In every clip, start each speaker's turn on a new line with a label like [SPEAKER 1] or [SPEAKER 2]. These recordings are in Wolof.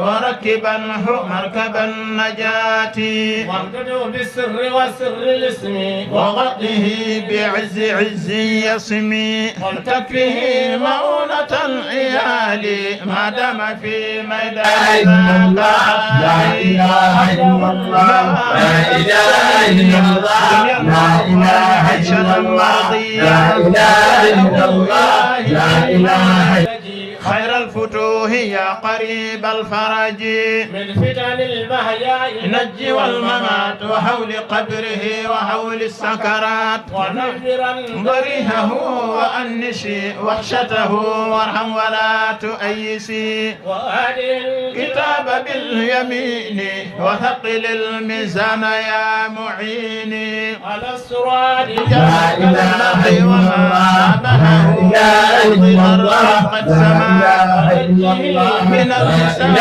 [SPEAKER 1] وركبنه مركب النجاة
[SPEAKER 2] وامدده بالسر وسر الاسم
[SPEAKER 1] وغطه بعز عز يصمي ولتكفه مؤونة العيال ما دام في ميدان
[SPEAKER 2] لا إله إلا الله لا إله إلا الله لا إله إلا الله لا إله إلا الله لا إله إلا الله
[SPEAKER 1] خير الفتوح يا قريب الفرج
[SPEAKER 2] من فتن المحيا
[SPEAKER 1] نجي والممات وحول قبره وحول السكرات
[SPEAKER 2] ونفرا
[SPEAKER 1] ضريحه وأنشي وحشته وارحم ولا تؤيسي
[SPEAKER 2] وهذه
[SPEAKER 1] كتاب باليمين وثقل الميزان يا معيني
[SPEAKER 2] على الصراط
[SPEAKER 1] لا إله إلا الله لا إله إلا الله قد سما من الحساب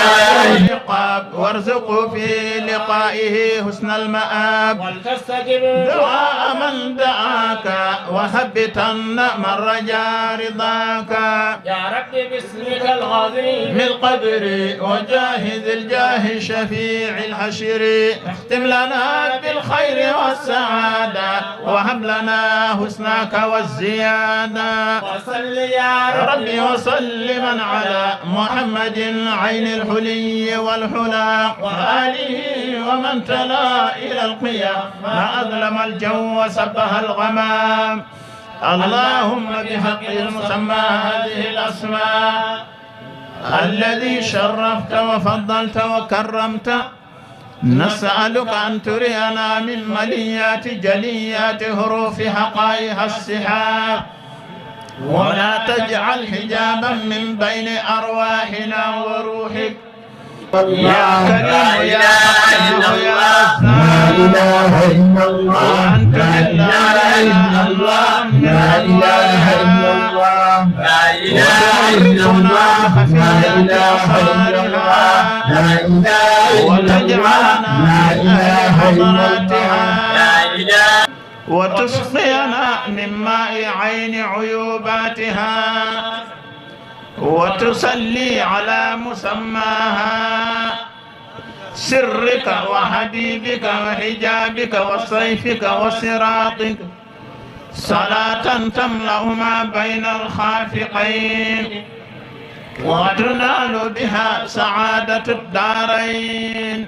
[SPEAKER 1] والعقاب وارزق في لقائه حسن المآب
[SPEAKER 2] ولتستجب
[SPEAKER 1] دعاء من دعاك وثبتن من رجا رضاك
[SPEAKER 2] يا رب باسمك العظيم
[SPEAKER 1] من القبر وجاهد الجاه شفيع الحشر اختم لنا بالخير والسعادة وهب لنا حسنك والزيادة
[SPEAKER 2] وصل يا
[SPEAKER 1] ربي وسلم على محمد عين الحلي والحلا وآله ومن تلا إلى القيام ما أظلم الجو وسبها الغمام اللهم بحق المسمى هذه الأسماء الذي شرفت وفضلت وكرمت نسألك أن ترينا من مليات جليات حروف حقائق السحاب ولا تجعل حجابا من بين أرواحنا وروحك يا كريم يا الله
[SPEAKER 2] لا إله إلا الله
[SPEAKER 1] وأنت
[SPEAKER 2] لا إله إلا الله لا إله إلا الله لا إله إلا الله لا إله إلا الله لا إله
[SPEAKER 1] وتجعلنا
[SPEAKER 2] لا إله إلا
[SPEAKER 1] حضراتها
[SPEAKER 2] لا إله
[SPEAKER 1] وتسقينا من ماء عين عيوباتها وتصلي على مسماها سرك وحبيبك وحجابك وصيفك وصراطك صلاة تملأ ما بين الخافقين وتنال بها سعادة الدارين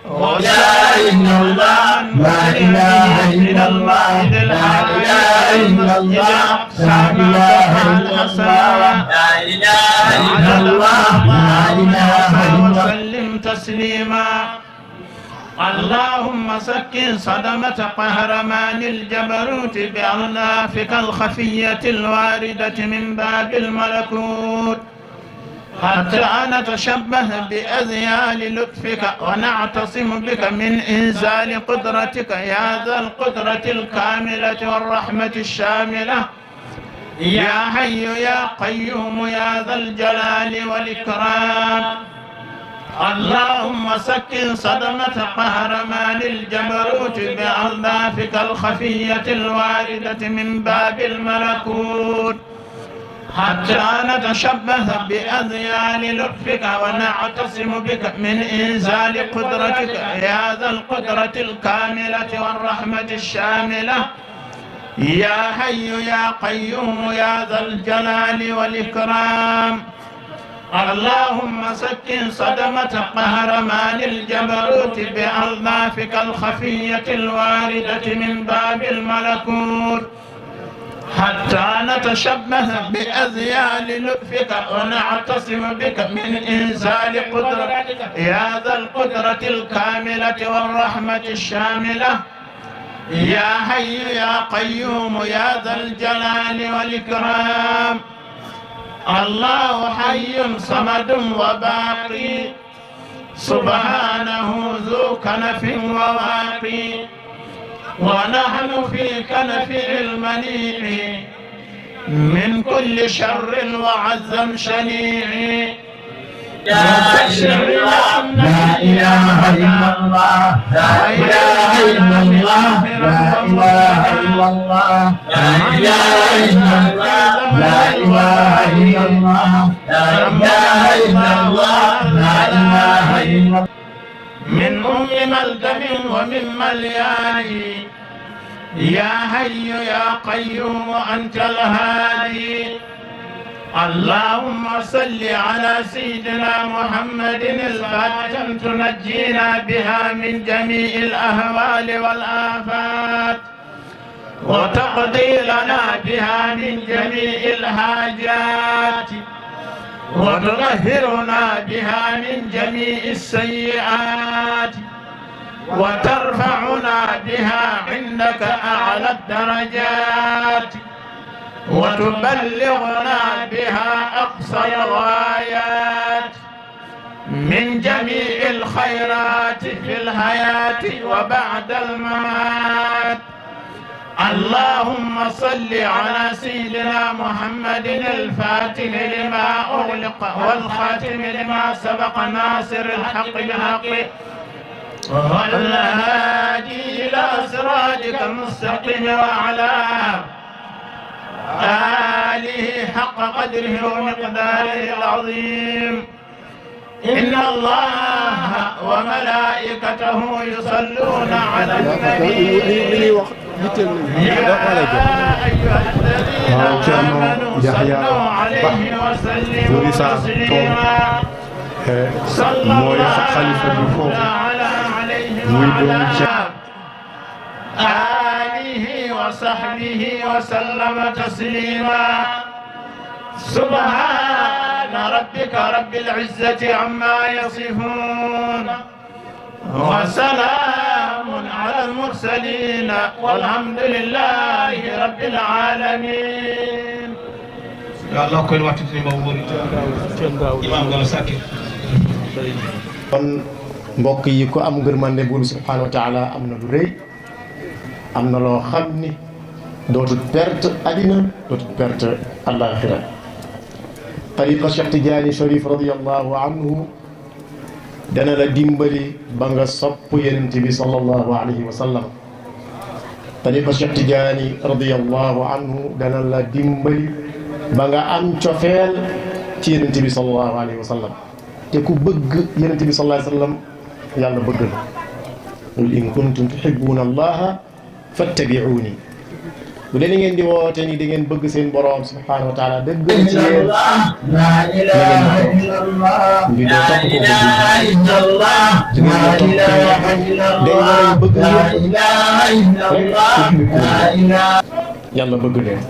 [SPEAKER 2] لا إله إلا الله لا إله إلا الله لا إله إلا الله لا إله إلا الله لا إله إلا الله لا إله إلا الله
[SPEAKER 1] وسلم تسليما اللهم سكن صدمة قهرمان الجبروت بأغلافك الخفية الواردة من باب الملكوت حتى نتشبه بأذيال لطفك ونعتصم بك من إنزال قدرتك يا ذا القدرة الكاملة والرحمة الشاملة يا حي يا قيوم يا ذا الجلال والإكرام اللهم سكن صدمة قهرمان الجبروت بأغلافك الخفية الواردة من باب الملكوت حتى نتشبه بأذيال لطفك ونعتصم بك من إنزال قدرتك يا ذا القدرة الكاملة والرحمة الشاملة يا حي يا قيوم يا ذا الجلال والإكرام اللهم سكن صدمة قهرمان الجبروت بألطافك الخفية الواردة من باب الملكوت حتى نتشبه بأذيال لطفك ونعتصم بك من إنزال قدرتك يا ذا القدرة الكاملة والرحمة الشاملة يا حي يا قيوم يا ذا الجلال والإكرام الله حي صمد وباقي سبحانه ذو كنف وواقي ونحن في كنف المنيع من كل شر وعزم شنيع
[SPEAKER 2] لا إله إلا الله لا إله إلا الله لا إله إلا الله لا إله إلا الله لا إله إلا الله لا إله إلا الله لا
[SPEAKER 1] من ملدم ومن مليان يا حي يا قيوم أنت الهادي اللهم صل على سيدنا محمد الفاتح تنجينا بها من جميع الأهوال والآفات وتقضي لنا بها من جميع الحاجات وتطهرنا بها من جميع السيئات وترفعنا بها عندك أعلى الدرجات وتبلغنا بها أقصى الغايات من جميع الخيرات في الحياة وبعد الممات اللهم صل على سيدنا محمد الفاتح لما أغلق والخاتم لما سبق ناصر الحق بالحق والهادي إلى صراطك المستقيم وعلى آله حق قدره ومقداره العظيم إن الله وملائكته يصلون على النبي يا أيها الذين آمنوا صلوا عليه وسلموا تسليما صلى الله عليه وعلى آله وصحبه وسلم تسليما سبحان ربك رب العزة عما يصفون وسلام على المرسلين والحمد لله رب العالمين
[SPEAKER 2] يا الله كل وقت في مبوري إمام قال ساكت
[SPEAKER 3] kon mbokk yi ko am ngërmande buur subhanahu wa taala am na lu rëy am na loo xam ni dootul perte àddina dootul perte àllaaxira tariqa Cheikh Tidiane Chérif radiyallahu anhu dana la dimbali ba nga sopp Yonent bi sallallahu alayhi wa sallam tariqa Cheikh Tidiane radiyallahu anhu dana la dimbali ba nga am cofeel ci Yonent bi sallallahu alayhi wa sallam te ku bëgg Yonent bi sallallahu alayhi wa sallam yàlla bëgg la qul in kuntum tuhibbuna allaha fattabi'uni bu dee ngeen di woote ni da ngeen bëgg seen borom subhanahu wa taala dëgg ci yéen
[SPEAKER 2] la ilaha illallah la ilaha illallah la ilaha illallah la ilaha illallah
[SPEAKER 3] yàlla bëgg leen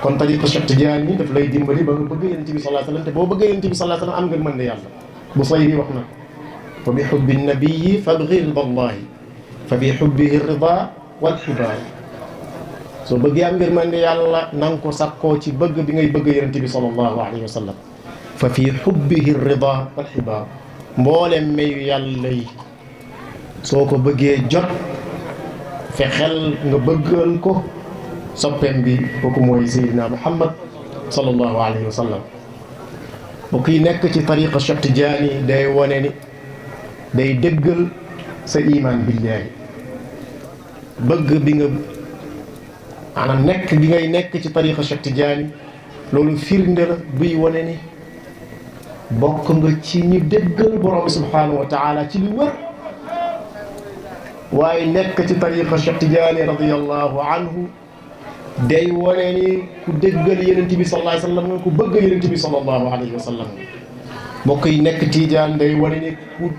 [SPEAKER 3] kon tariqa Cheikh Tidiane ni daf lay dimbali ba nga bëgg Yonent bi sallallahu alayhi wa sallam te boo bëggee Yonent bi sallallahu alayhi wa sallam am nga mën ne yàlla bu say bi wax na fa bi hubbi nabiyyi fabghi rida allahi fa bi hubbihi rida wal hibaa soo bëggee am ngërmande yàlla na nga ko sakkoo ci bëgg bi ngay bëgg Yonent bi sallallahu alayhi wa sallam fa fi hubbihi rida wal hibaa mboolem mayu yàlla yi soo ko bëggee jot fexeel nga bëggal ko soppeem bi kooku mooy Seydina Muhammad sallallahu alayhi wa sallam mbokk yi nekk ci tariqa Cheikh Tidiane day wone ni day dëggal sa iman billahi bëgg bi nga maanaam nekk bi ngay nekk ci tariqa Cheikh Tidiane loolu firnde la buy wone ni bokk nga ci ñu dëggal borom bi subhanahu wa taala ci lu wër waaye nekk ci tariqa Cheikh Tidiane radiyallahu anhu day wone ni ku dëggal Yonent bi sallallahu alayhi wa sallam ku bëgg Yonent bi sallallahu alayhi wa sallam mbokk yi nekk Tidiane day wone ni ku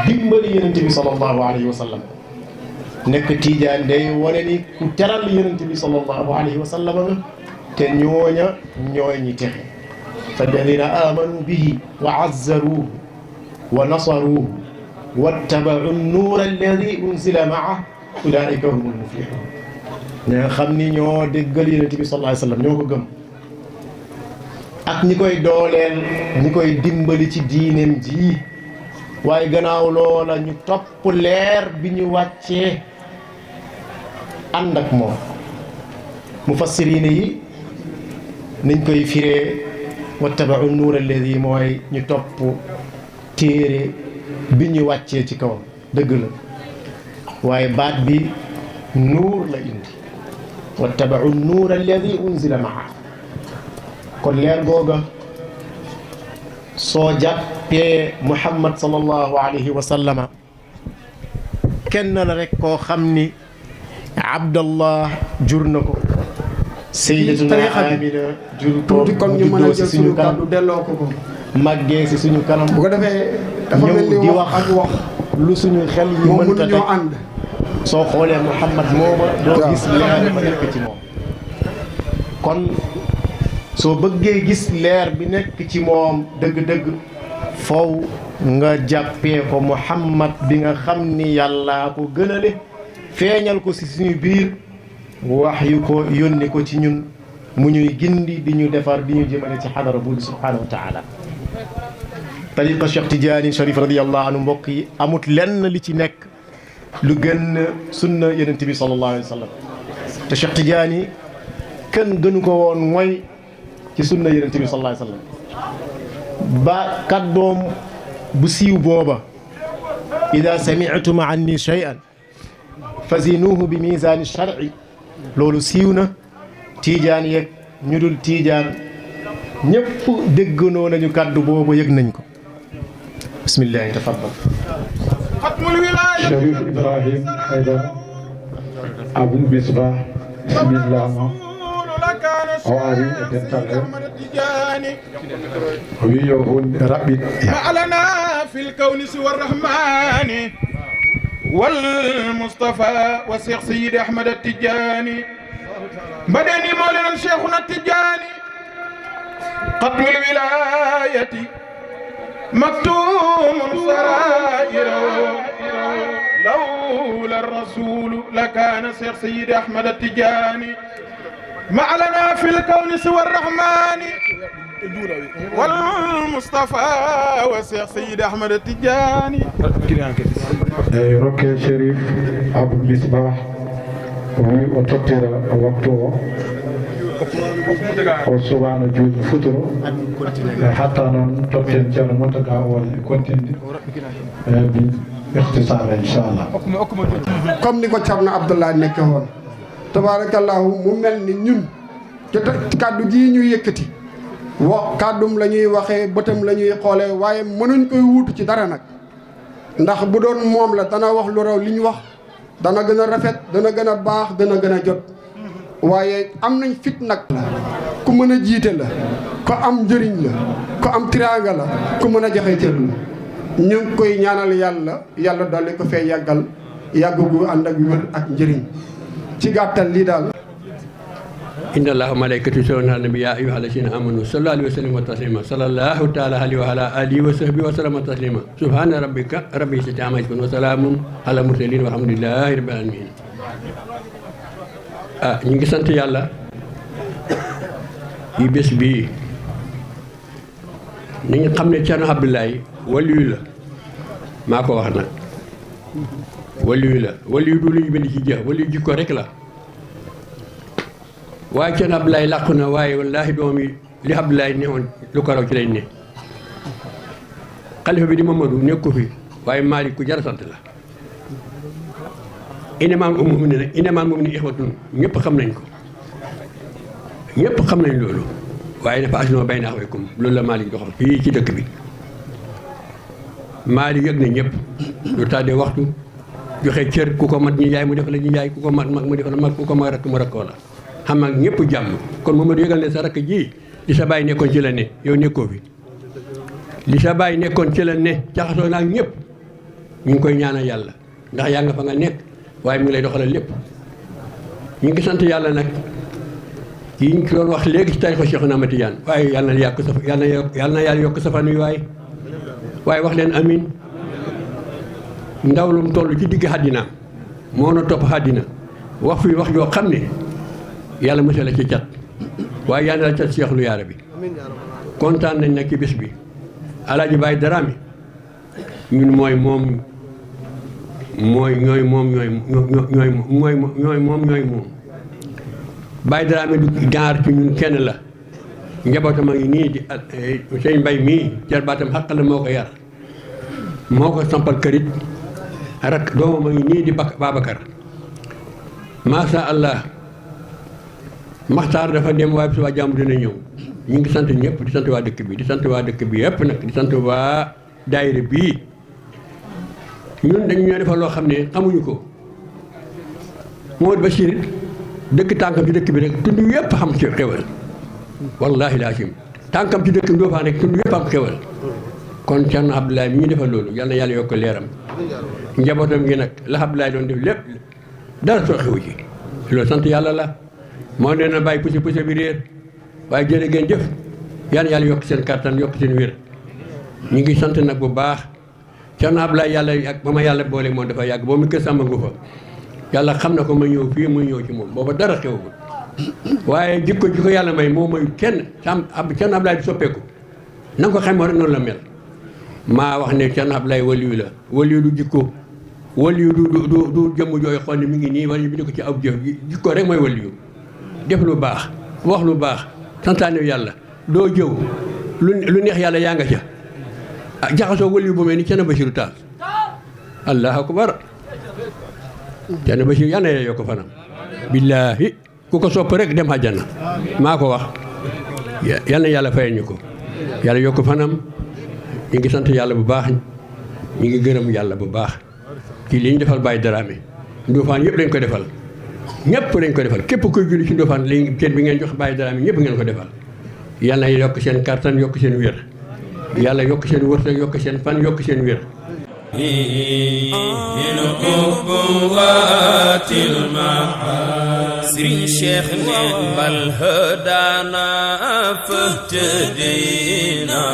[SPEAKER 3] dimbali Yonent bi sallallahu alayhi wa sallam nekk Tidiane day wone ni ku teral Yonent bi sallallahu alayhi wa sallam te ñooña ñooy ñi texe falladina amanu bihi wa azzaruhu wa nasaruhu wattabau nuura alladi unzila maa ulaika humul muflihun ñi nga xam ni ñoo déggal Yonent bi sallallahu alayhi wa sallam ñoo ko gëm ak ñi koy dooleel ñi koy dimbali ci diineem ji waaye gannaaw loola ñu topp leer bi ñu wàccee ànd ak moom mufassiriin yi niñ koy firee wattaba'u nuur alladi mooy ñu topp téere bi ñu wàccee ci kawam dëgg la waaye baat bi nuur la indi wattaba'u nuur alladi unzila maa kon leer googa soo jàppee Muhammad sallallahu alayhi wa sallama kenn la rek koo xam ni Abdallah jur na ko. Sayyidatuna Amina jur ko
[SPEAKER 4] tuuti kon ñu mën a jël suñu kàddu delloo ko ko.
[SPEAKER 3] màggee si suñu kanam.
[SPEAKER 4] bu ko defee dafa mel ni
[SPEAKER 3] ñëw di
[SPEAKER 4] wax ak wax.
[SPEAKER 3] lu suñu xel yi
[SPEAKER 4] moom
[SPEAKER 3] mënta
[SPEAKER 4] mënuñoo
[SPEAKER 3] teg.
[SPEAKER 4] ànd.
[SPEAKER 3] soo xoolee Muhammad mooma doo gis leer ba nekk ci moom. kon soo bëggee gis leer bi nekk ci moom dëgg-dëgg foofu nga jàppee ko Muhammad bi nga xam ni yàlla ko gënale feeñal ko si suñu biir wax yu ko yónni ko ci ñun mu ñuy gindi di ñu defar di ñu jëmale ci xadara bu subhanahu wa taala. tariqa Cheikh Tidiane Cherif radiyallahu anhu mbokk yi amut lenn li ci nekk lu gën sunna yonent bi sallallahu alayhi wa sallam te Cheikh Tidiane kenn gënu ko woon mooy ci sunna yonent bi sallallahu alayhi wa sallam ba kàddoom bu siiw booba ida sami'tum anni shay'an fazinuhu bi mizaani shar'i loolu siiw na tiijaan yeeg ñu dul tiijaan ñëpp dégganoo nañu kàddu boobu yëg nañ ko bismillahi tafaddal
[SPEAKER 5] Cherif Ibrahim Aidara Abou Misbah bismillah awari dentale wiyo hunde raɓɓit
[SPEAKER 1] معلنا في الكون سوى الرحمن والمصطفى والشيخ سيد أحمد التجاني مدني مولانا شيخنا التجاني قطب الولاية مكتوم سرائره لولا الرسول لكان الشيخ سيد أحمد التجاني معلنا في الكون سوى الرحمن والمصطفى والشيخ سيد أحمد التجاني
[SPEAKER 5] rokke Cherif Abou Misbah wi o tottira waktu o subano juuɗe futuro hatta noon totten ceerno Mountaga on e continde bi ihtisara inchallah
[SPEAKER 4] comme ni ko Thierno Abdoulaye nekke woon tabarakallahu mu mel ni ñun ci kàddu ji ñu yëkkati kàddum la ñuy waxee bëtam la ñuy xoolee waaye mënuñ koy wuutu ci dara nag ndax bu doon moom la dana wax lu raw li ñu wax dana gën a rafet dana gën a baax dana gën a jot waaye am nañ fit nag la ku mën a jiite la ku am njëriñ la ku am tiraanga la ku mën a joxe cër la ñu ngi koy ñaanal yàlla dolli ko fee yàggal yàgg gu ànd ak wér ak njëriñ ci gàttal lii daal
[SPEAKER 6] inna allaha wa malaikatahu yusalluna ala nabi ya ayyuha alladhina amanu sallu alayhi wa sallimu taslima sallallahu ta'ala alayhi wa ala alihi wa sahbihi wa sallama taslima subhana rabbika rabbil izzati amma yasifun wa salamun ala mursalin walhamdulillahi rabbil alamin ñu ngi sant yàlla yi bés bii ni nga xam ne Thierno Abdoulaye waliyu la maa ko wax nag waliyu la waliyu du lu ñu bind ci jeex waliyu jikko rek la waaye Thierno Abdoulaye làqu na waaye wallaahi doom yi li Abdoulaye newoon lu ko raw ci lañ ne xalifa bi di Mamadou nekku fi waaye Malick ku jar a sant la inamaan umu ne nag inamaan moom ni ixwatun ñëpp xam nañ ko ñëpp xam nañ loolu waaye dafa asnoo bay na axwaykum loolu la Malick doxal fii ci dëkk bi Malick yëg na ñëpp lu tàddee waxtu joxe cër ku ko mat ñi yaay mu def la ñu yaay ku ko mat mag mu def la mag ku ko mag rakk mu rakkoo la xam ak ñëpp jàmm kon Mamadou yëgal ne sa rakk ji li sa bàyyi nekkoon ci la ne yow nekkoo fi li sa bàyyi nekkoon ci la ne jaxasoo naa ak ñëpp ñu ngi koy ñaanal yàlla ndax yaa nga fa nga nekk waaye mi ngi lay doxalal lépp ñu ngi sant yàlla nag yi ñu doon wax léegi ci tarixa Cheikh Ahmad Tidiane waaye yàlla na yàq sa yàlla na yàlla yokk sa fan wi waaye wax leen amin ndaw lu mu toll ci digg àddina moo na topp àddina wax fii wax joo xam ne yàlla mësa la ci cat waaye yàlla la cat Cheikh lu yaara bi kontaan nañ nag ci bés bi Alaaji Baye Dramé ñun mooy moom Baye Dramé du gaar ci ñun kenn la njabootam a ngi nii di sëñ Mbay mii jarbaatam xaq la moo ko yar moo ko sampal kërit rak doomam a ngi nii di Babacar masha Allah Maxtaar dafa dem waaye suba jàmm dina ñëw ñu ngi sant ñëpp di sant waa dëkk bi di sant waa dëkk bi yëpp nag di sant waa daayira bii ñun dañu ñoo defal loo xam ne xamuñu ko Mamadou Bachir dëkk tànkam ci dëkk bi rek tund yëpp xam ci xewal wallaahi laasim tànkam ci dëkk Ndofane rek tund yëpp am xewal kon Thierno Abdoulaye mi ñu defal loolu yal na yàlla yokk leeram njabootam gi nag la Abdoulaye doon def lépp dara soo xewu ci loolu sant yàlla la moo nee na bàyyi pousse bi réer waaye jërë ngeen jëf yal na yàlla yokk seen kattan yokk seen wér ñu ngi sant nag bu baax Thierno Abdoulaye yàlla ak ba ma yàlla boole moom dafa yàgg boo mu kër sàmm ngu fa yàlla xam na ko ma ñëw fii muy ñëw ci moom booba dara xewul waaye jikko ji ko yàlla may moo mayu kenn Thierno Abdoulaye di soppeeku na nga ko xamoo rek noonu la mel maa wax ne Thierno Abdoulaye waliyu la waliyu du jikko waliyu du jëmm jooy xool ne mi ngi nii wala ñu bind ko ci ab jëf jikko rek mooy waliyu def lu baax wax lu baax santaane yàlla doo jëw lu neex yàlla yaa nga ca ah jaxasoo waliyu bu mel ni Thierno Bachirou Tall allahu akbar Thierno Bachirou yàlla na yokk fanam billaahi ku ko sopp rek dem àjjana maa ko wax yal na yàlla fayal ñu ko yàlla yokk fanam ñu ngi sant yàlla bu baax ñu ngi gërëm yàlla bu baax ci li ñu defal Baye Dramé Ndofane yëpp dañ ko defal ñëpp dañ ko defal képp kuy julli ci Ndofane li kenn bi ngeen jox Baye Dramé ñëpp ngeen ko defal yal na yokk seen kattan yokk seen wér yàlla yokk seen wërsëg yokk seen fan yokk seen wér
[SPEAKER 2] من أبوات المعاسر شيخ بل هدانا فاهتدينا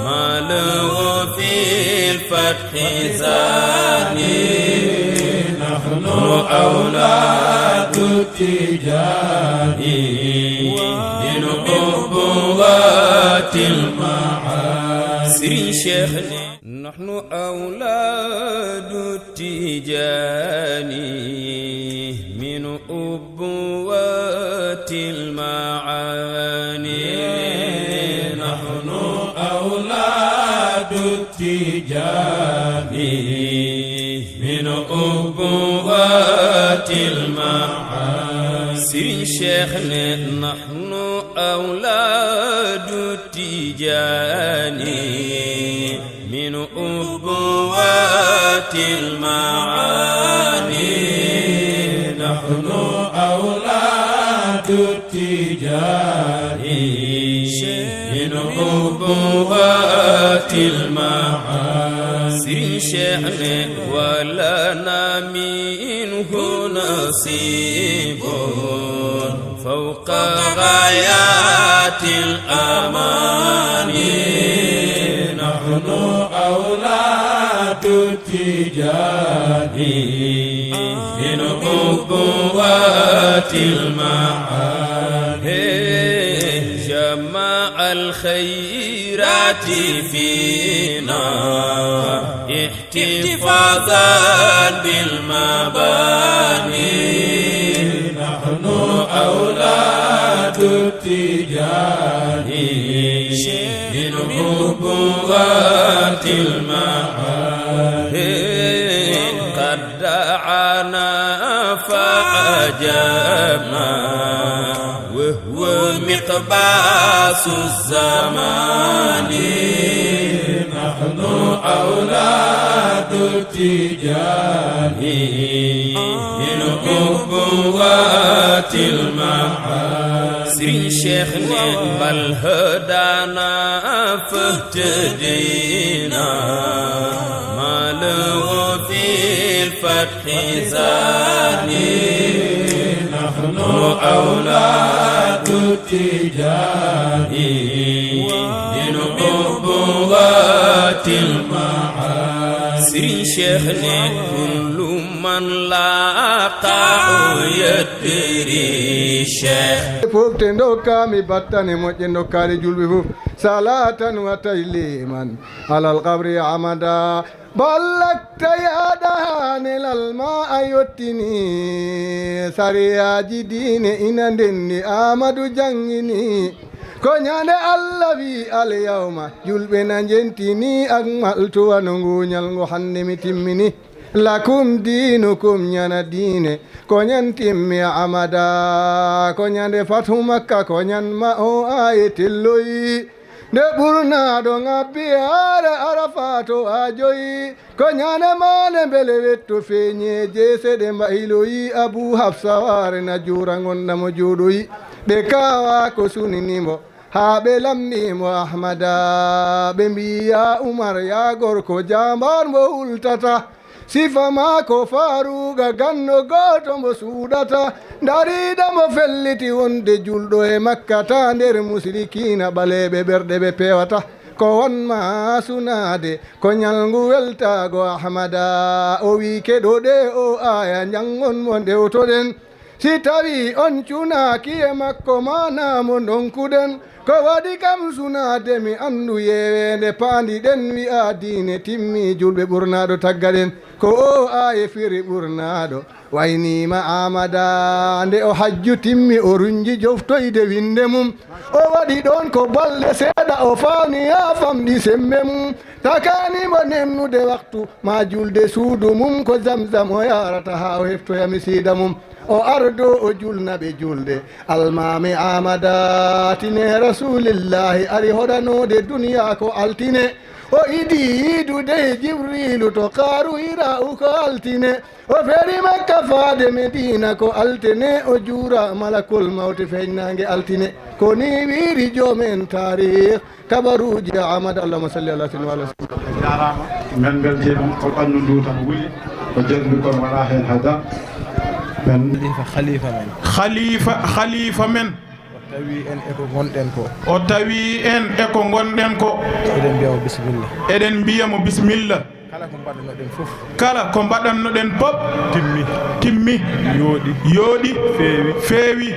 [SPEAKER 2] ما له في الفتح زاني نحن أولاد التجاني من أبوات المعاسر شيخ نحن أولاد التجاني من أبوات المعاني نحن أولاد التجاني من أبوات المعاني شيخنا نحن أولاد التجاني من أبوات المعاني نحن أولاد التجاني من أبوات المعاني شأن ولنا منه نصيب فوق غايات الأماني نحن أولاد التجاني من أبوات المعاني جمع الخيرات فينا احتفاظا بالمباني نحن أولاد التجاني من أبوات المعاني قد دعانا فأجابنا وهو مقباس الزمان نحن أولاد التجاني من أبوات المعاني شيخنا بل هدانا فاهتدينا ما له في الفتح زاني نحن أولاد التجاني من أبوات المعاني شيخنا كل من لاقى يدري شيخ
[SPEAKER 7] fof te dokkami battane moƴƴe dokkade julɓe fof salatan wa tasliman alal qabri amada ballakta yaɗanelal ma a yettini sariyaji diine ina ndenni amadou jangini ko ñande allah wi alyawma julɓe na jentini ak maltuwa no nguñal ngo hande mi timmini lakum dinukum ñana diine ko ñantimmi amada ko ñande fatu makka ko ñanma o aye telloyi nde ɓurnaɗo ŋabbi ara arafato a joyi ko ñane mane beele wetto feeñeje seɗe mbahiloyi abou hafsa warena jura gonɗamo jooɗoyi ɓe kawa ko suninimo ha ɓe lammimo ahmada ɓe mbiya oumar ya gorko jambar mo hultata sifa ma ko faruga ganno goto mo suuɗata dariɗamo felliti wonde julɗo e makkata nder musrikina ɓaleɓe ɓerɗe ɓe pewata ko wonma sunade ko ñalngu weltago ahmada o wi keɗoɗe o aya jangon mo ndewtoɗen si tawi on cunaki e makko manamo donkuɗen ko waɗi kam sunade mi andu yewende paandiɗen wi'a diine timmi julɓe ɓurnaɗo taggaɗen ko o aye firi ɓurnaɗo waynima amada nde o hajju timmi o runji joftoyde winde mum o waɗi ɗon ko balɗe seeɗa o faani ha famɗi sembe mum takanimo nennude waktu ma julde suudu mum ko zamzam o yarata ha o heftoya misida mum o ardo o julna ɓe julde almami amada tine rasulillahi ari hoɗanode duniya ko altine o idi yidude jibrilu to kaaru hira u ko altine o feri makka faade medina ko altine o juura malakol mawte feƴnange altine ko ni wiiri joomen tarih kabaruji amada allahuma salli ala sayyidina wa sallam
[SPEAKER 5] jarama men beltima ko ɓandu ndu tan wuuli ko jalbi kon waɗa hen hada men khalifa men
[SPEAKER 8] tawi en eko gonɗen ko
[SPEAKER 1] o tawi en eko gonɗen ko
[SPEAKER 8] eɗen mbiyamo bisimilla
[SPEAKER 1] eɗen mbiyamo bisimilla
[SPEAKER 8] kala ko mbaɗannoɗen fof
[SPEAKER 1] kala ko mbaɗannoɗen pop timmi yooɗi feewi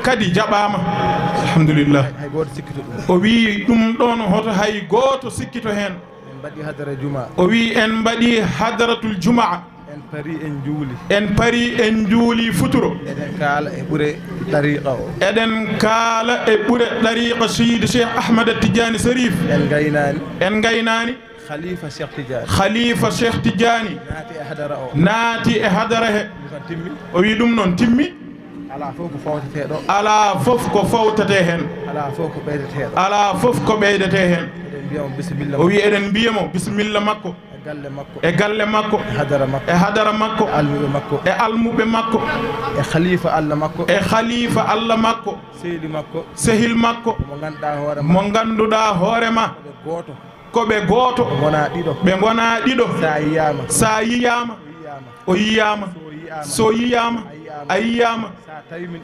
[SPEAKER 1] kadi jaɓama alhamdulillah
[SPEAKER 8] hay goto sikkito ɗum
[SPEAKER 1] o wi ɗum ɗon hoto hay goto sikkito hen
[SPEAKER 8] en mbaɗi hadara juma
[SPEAKER 1] o wi en mbaɗi hadaratul jumaa en pari en juuli futuro
[SPEAKER 8] eɗen kaala e ɓuure dariqa o
[SPEAKER 1] eɗen kaala e ɓuure dariqa seydi cheikh ahmad tidiani sharif en gaynani khalifa cheikh tidiani naati e hadara he o wi ɗum noon timmi ala fof ko fawtate hen ala fof ko ɓeydete hen o wi eɗen mbiyamo bisimilla makko e galle makko e hadara makko e almuɓe makko
[SPEAKER 8] e khalifa Allah makko
[SPEAKER 1] sehil makko mo ganduɗa hoorema koɓe goto ɓe gona ɗiɗo sa yiyama o yiyama so yiyama a yiyama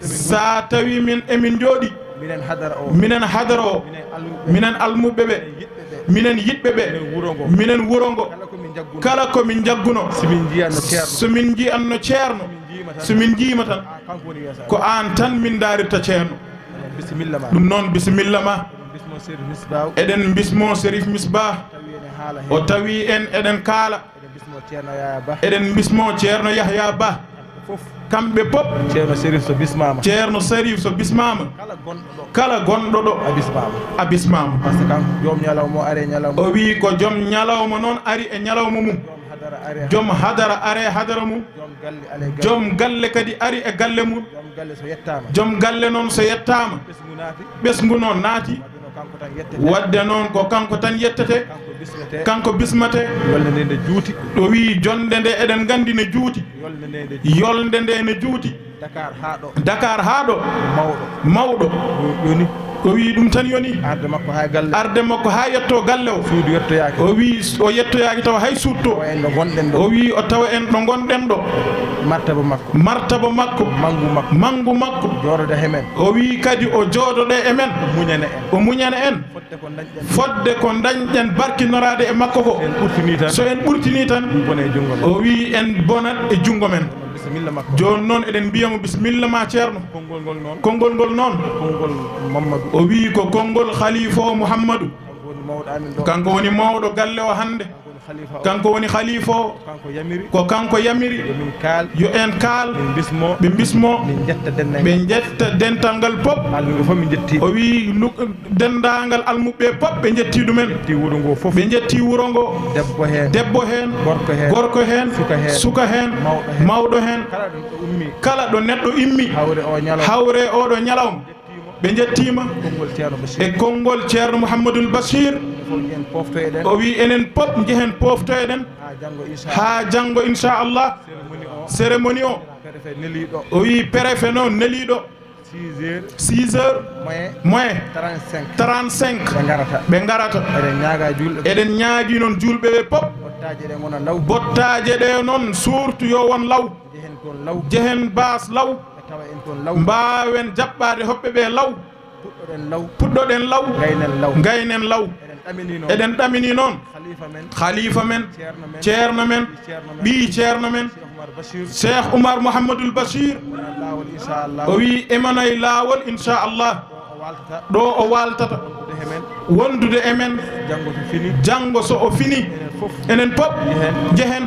[SPEAKER 1] sa tawi min emin jooɗi minen hadara o minen almuɓe ɓe minen yiɗɓe ɓe minen wuro ngo kala komin jagguno somin jiyanno ceerno somin jiima tan ko an tan min darirta ceerno ɗum noon bisimilla ma eɗen bismo sérif misbah o tawi en eɗen kaala eɗen bismo ceerno yahya ba kamɓe pop ceerno sérif so bismama kala gonɗo ɗo a bismama o wi ko joom ñalawma noon ari e ñalawma mum joom hadara are hadara mum joom galle kadi ari e galle mum joom galle noon so yettama ɓesgu noon naati wadde noon ko kanko tan yettete kanko bismate o wi jonde nde eɗen gandi ne juuti yolde nde ne juuti Dakar haɗo mawɗo o wi ɗum tan yoni arde makko ha yetto galle o wi o yettoyaki taw hay sutto o wi o tawa en ɗo gonɗen ɗo martaba makko mangu makko o wi kadi o jooɗoɗe e men o muñana en fodde ko dañƴen barkinorade e makko ko so en ɓurtini tan o wi en bonat e jungo men joni noon eɗen mbiyamo bisimilla ma ceerno konngol ngol noon o wi ko konngol khalifa o mouhammadou kanko woni mawɗo galle o hande kanko woni khalifa o ko kanko yamiri yo en kaal ɓe bismo ɓe jetta dental ngal pop o wi dendagal almuɓe pop ɓe jetti ɗumen ɓe jetti wuro ngo debbo hen gorko hen suka hen mawɗo hen kala ɗo neɗɗo immi hawre oɗo ñalawma ɓe jettima e konngol ceerno Mouhamadoul Bachir o wi enen pop jehen poftoyɗen ha janggo inchallah cérémonie o wi préfet noon neliɗo 6 heures moins 35 ɓe garata eɗen ñaagui noon julɓe ɓe pop bottaje ɗe noon surtout yo won law jehen bas law mbawen jaɓɓade hoɓɓe ɓe law puɗɗoɗen law gaynen law eɗen ɗamini noon khalifa men ceerno men ɓi ceerno men Cheikh Oumar Mouhamadoul Bachir o wi emanay laawol inchallah ɗo o waltata wondude emen janggo so o fini enen pop jehen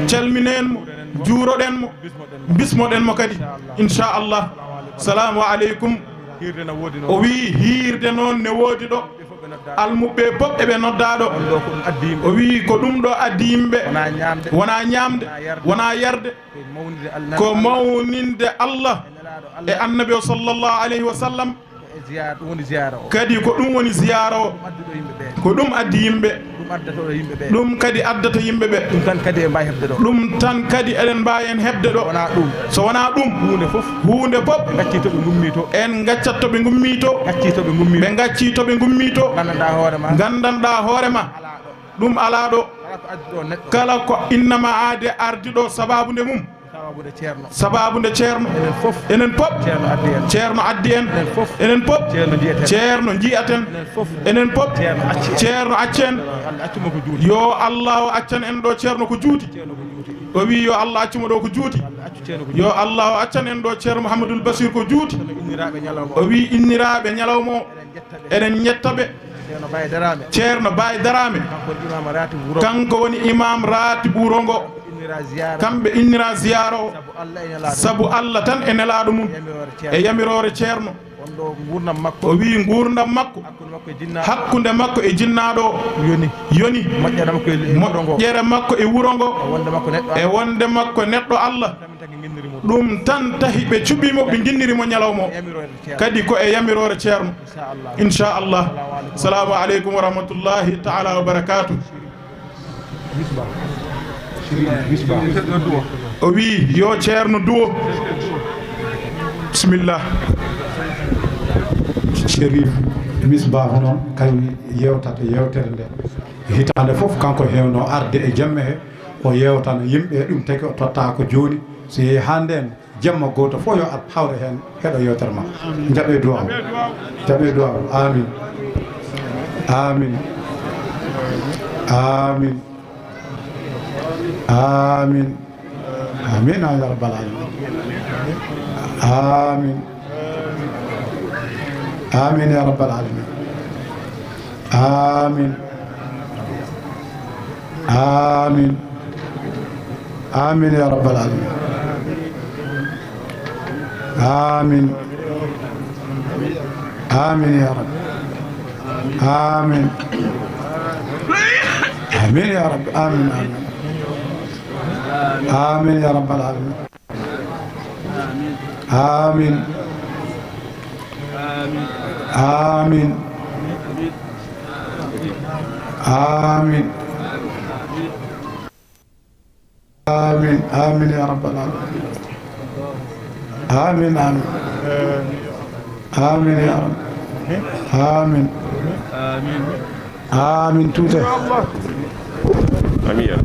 [SPEAKER 1] calminenmo juuroɗenmo bismoɗenmo kadi inchallah salamu aleykum o wi hiirde noon ne woodi ɗo almuɓe pop eɓe noddaɗo o wi ko ɗum ɗo addi yimɓe wona ñamde wona yarde ko mawninde Allah e annabi o sallllahu alayhi wa sallam kadi ko ɗum woni ziyara o ko ɗum addi yimɓe ɗum kadi addata yimɓeɓe ɗum tan kadi eɗen mbawi en hebde ɗo so wona ɗum hunde fof en gaccat toɓe gummi to ɓe gacci toɓe gummi to gandanɗa hoorema ɗum ala ɗo kala ko innama aade ardi ɗo sababude mum sababude ceerno enen pop ceerno addi en enen pop ceerno jiyaten enen pop ceerno accen yo Allah o accan en ɗo ceerno ko juuti o wi yo Allah accuma ɗo ko juuti yo Allah o accan en ɗo ceerno Mouhamadoul Bachir ko juuti o wi inniraɓe ñalawma o eɗen ñettaɓe ceerno Baye Darame kanko woni imam ratib wuro ngo kamɓe innira ziyara o sabu Allah tan e nelaɗo mum e yamirore ceerno o wi gurdam makko hakkude makko e jinnaɗo o yoni moƴƴere makko e wuro ngo e wonde makko neɗɗo Allah ɗum tan tahi ɓe cuɓimo ɓe jinnirimo ñalawma o kadi ko e yamirore ceerno inchallah assalamu aleykum wa rahmatullahi taala wa barakatuh o wi yo ceerno duwo bisimillah
[SPEAKER 5] Chérif Misbah noon kay yewtata yewtere nde hitande fof kanko hewno arde e jamme he o yewtana yimɓe ɗum tagi o totta ko joni so yeehi hande en jamma goto fof yo ar hawre hen heɗo yewtere ma jaɓe duwaw amin amin amin آمين آمين يا رب العالمين آمين آمين يا رب العالمين آمين آمين آمين يا رب العالمين آمين آمين يا رب آمين آمين يا رب آمين آمين آمين يا رب العالمين آمين آمين آمين آمين آمين يا رب العالمين آمين آمين آمين يا رب آمين آمين توته آمين